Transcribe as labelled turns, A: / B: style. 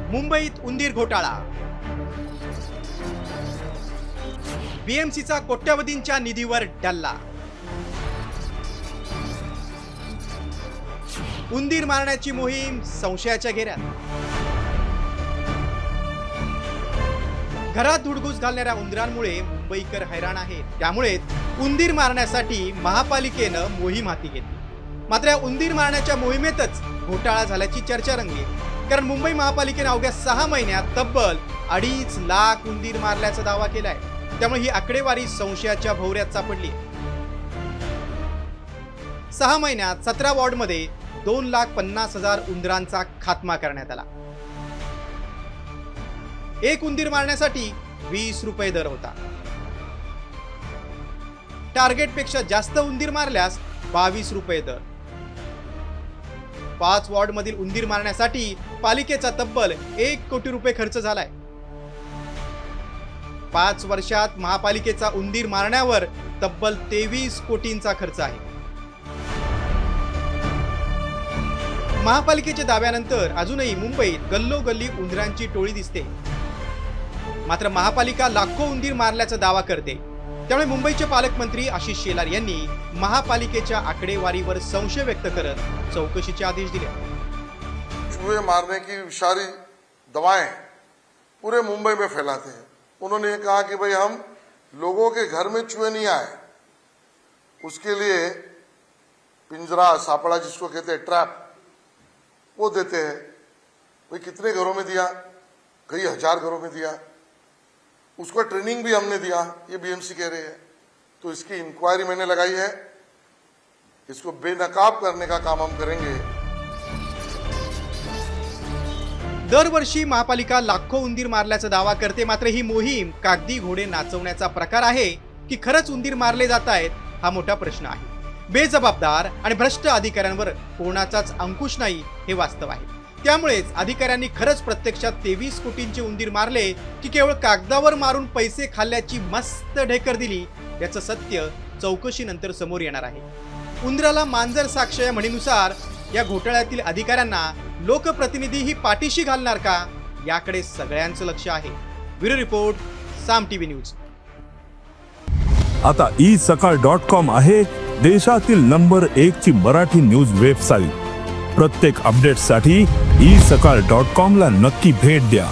A: मुंबईत उंदीर घोटाळा, बीएमसीचा कोट्यवधींच्या निधीवर डल्ला, उंदीर मारण्याची मोहीम संशयाच्या घेऱ्यात, घरात धुडगूस घालणाऱ्या उंदरांमुळे मुंबईकर हैराण आहेत. त्यामुळे उंदीर मारण्यासाठी महापालिकेनं मोहीम हाती घेतली. मात्र या उंदीर मारण्याच्या मोहिमेतच घोटाळा झाल्याची चर्चा रंगली. कारण मुंबई महापालिकेने अवघ्या 6 महिन्यात तब्बल 2.5 लाख उंदीर मारल्याचा दावा केलाय. त्यामुळे ही आकडेवारी संशयाच्या भोवऱ्यात सापडली. 6 महिन्यात 17 वॉर्डमध्ये 2,50,000 उंदरांचा खात्मा करण्यात आला. एक उंदीर मारण्यासाठी 20 रुपये दर होता. टार्गेटपेक्षा जास्त उंदीर मारल्यास 22 रुपये दर. 5 वॉर्ड मधील उंदीर मारण्यासाठी पालिकेचा तब्बल 1 कोटी रुपये खर्च झालाय. 5 वर्षात महापालिकेचा उंदीर मारण्यावर तब्बल 23 कोटींचा खर्च आहे. महापालिकेच्या दाव्यानंतर अजूनही मुंबईत गल्लोगल्ली उंदरांची टोळी दिसते. मात्र महापालिका लाखो उंदीर मारल्याचा दावा करते. त्यामुळे मुंबईचे पालकमंत्री आशिष शेलार यांनी महापालिकेच्या आकडेवारीवर संशय व्यक्त करत चौकशीचे आदेश दिले.
B: चूहे मारने की विषारी दवाएं पूरे मुंबई में फैलाते हैं. उन्होंने ये कहा कि भाई हम लोगों के घर में चूहे नहीं आए, उसके लिए पिंजरा सापड़ा जिसको कहते हैं ट्रैप, वो देते हैं. भाई कितने घरों में दिया? कई हजार घरों में दिया. उसको ट्रेनिंग भी हमने दिया, ये बीएमसी कह रहे हैं. तो इसकी इंक्वायरी मैंने लगाई है. इसको बेनकाब करने का काम हम करेंगे.
A: दरवर्षी महापालिका लाखो उंदीर मारल्याचा दावा करते. मात्र ही मोहीम कागदी घोडे नाचवण्याचा प्रकार आहे की खरंच उंदीर मारले जात आहेत, हा मोठा प्रश्न आहे. बेजबाबदार आणि भ्रष्ट अधिकाऱ्यांवर कोणाचाच अंकुश नाही, हे वास्तव आहे. त्यामुळेच अधिकाऱ्यांनी खरंच प्रत्यक्षात 23 कोटींचे उंदीर मारले की केवळ कागदावर मारून पैसे खाल्ल्याची मस्त ढेकर दिली, याचं सत्य चौकशीनंतर समोर येणार आहे. उंदराला मांजर साक्ष या म्हणीनुसार या घोटाळ्यातील अधिकाऱ्यांना लोकप्रतिनिधी ही पाठीशी घालणार का, याकडे सगळ्यांचं लक्ष आहे. ब्युरो रिपोर्ट, साम टीव्ही न्यूज.
C: आता isakal.com आहे देशातील नंबर 1 ची मराठी न्यूज वेबसाईट. प्रत्येक अपडेटसाठी isakal.com ला नक्की भेट द्या.